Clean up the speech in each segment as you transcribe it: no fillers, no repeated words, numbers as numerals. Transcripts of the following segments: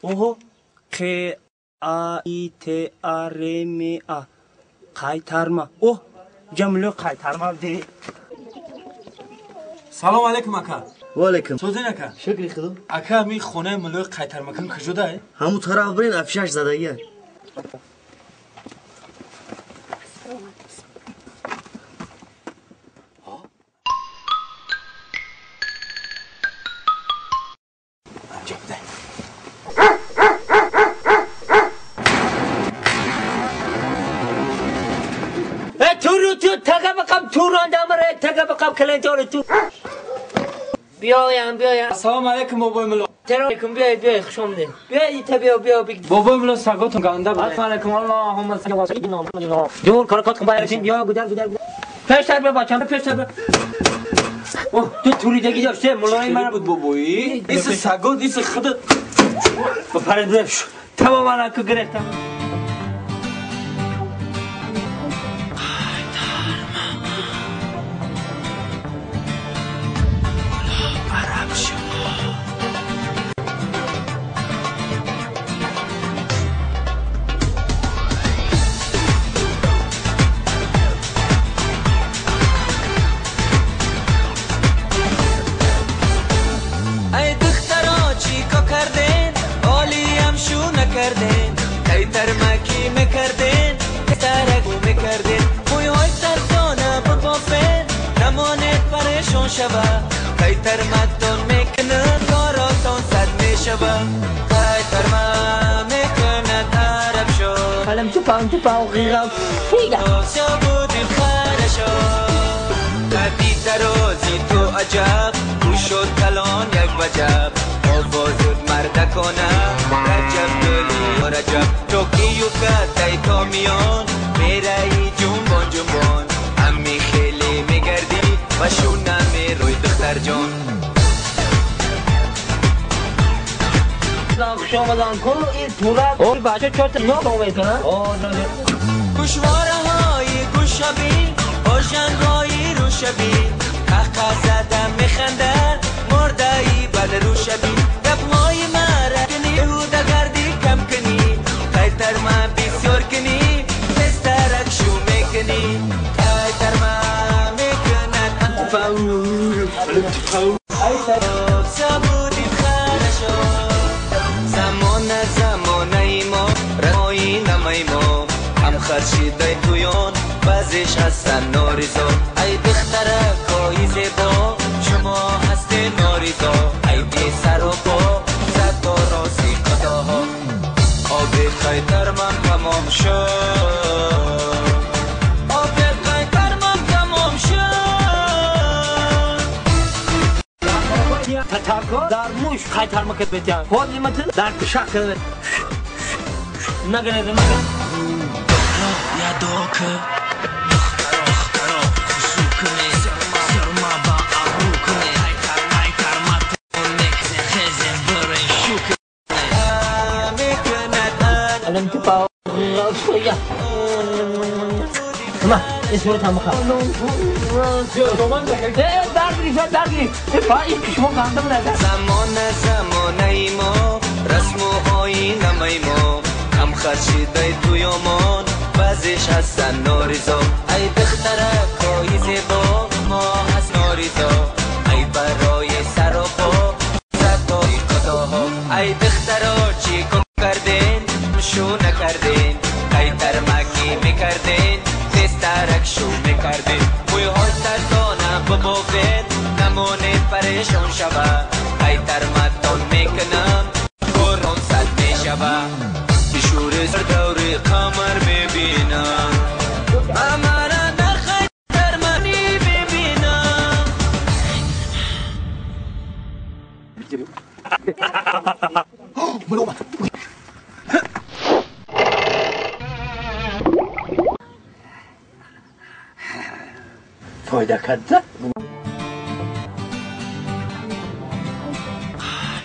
اوه ق ا ای ت ا ر م ا قایترما اوه جمله قایترما دی سلام علیکم اکا. و علیکم. سوزین اکا. شکری خدا. اکا می خونه ملوی قایترمکان کجاست؟ همون طرف برین افشش زدگیه. بیا السلام علیکم بابای ملو. علیکم بیا خوش آمدید بیا بابای ملو سگاتون گنده بود. السلام علیکم اللهم صل علی سیدنا جور کارکاتون بایرسین بیا گودر پیشتر بیا بچه‌م پیشتر بیا اوه تو توریدگی داشته مولای من بود بابایی این سگات این خودت با پرنده تماما که گرفتم قایتر مدون میکنه کاراتون صد میشوه قایتر ما میکنه طرف شو حالم تو پاو غیرم بودیم خرشو قدی ترازی تو عجب گوشو تلان یک وجب آوازود مرده کنه رجب دلی و رجب توکیو کتای تا میان میره ای جنبان امی خیلی میگردی و شونه میروی دختر جان خوش آمدن کن این پورا این بچه چهت نام میکنن گوشواره های گوشبی باشن رایی رو شبی قهقه زدم میخنده مرده ای بد رو شبی دفمای مره کنی هوده گردی کم کنی قایتر ما بسیار کنی بسترک شو میکنی قایتر ما میکنه سبودی خرشو زمان ایما رای نمیما هم خرشیده تویان بعضیش هستن ناریزا ای دختره کایی زیبا شما هستی ناریزا ای بی سر و پا زد تا راسی قداها آبی قایتر من تمام شد آبی قایتر من تمام شد تتاکو در موش قایترمکت بتیان خودی متن در کشک کرده نگنه یا دوکه الان تو پاو یا ما اسمو تام خا درگیری پای شما گندم نده زمان ایما رسم و آیین ایما هم خرشیده توی امان بعضیش هستن ناریزا ای دختره کایی زیبا ما هست ناریزا ای برای سر و پا زدای قداها ای دختره چی کن کردین شو نکردین ای ترمکی میکردین دسترک شو میکردین موی های سرزانه ببافید نمونه پریشان شوه ای ترمتان میکنم گران صد میشوه بشور سر دوری قمر میبینم امرا در خیتر منی ببینم فایده کرده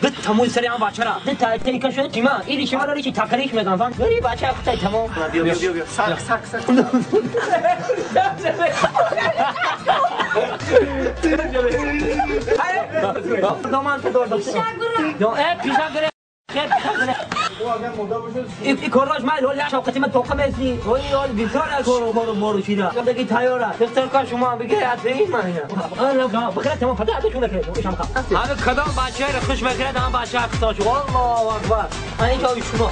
ده تموی سری هم بچه را ده تایکه شده چیما ایری شما را ریچی تکریش میگن فان بری بچه اختای تمام بیا سک دومان تو دور داشته پیشا گره این کاراش من ولی شوقتی من توقع میسی ولی آن بیکار کارو مارو شیرا دیگه تیاره دکتر کا شما بگه این من انا بخیر تمام فدا عندكم لك هذا کدام بچه رو خوش بگیره دام بچه اقصاش والله اکبر این جای شما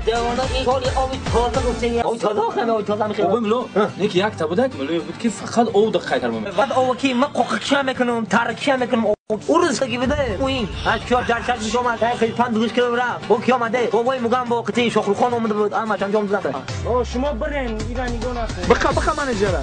دیوانا این کاری آبی تازه گفتین آبی تازه خمه آبی تازه میخوام بابا ملو نیک یک تا بودک ملو بود که فقط او دق خیتر مم بعد او کی من قوقشم میکنم ترکشم میکنم او روز که بده این از کار جرشش میشم خیلی 5 کیلو رفت او کی اومده بابای میگم با قطعی شغل خانم اومده بود اما چند جام زدن شما برین ایرانی گونه بخا منیجره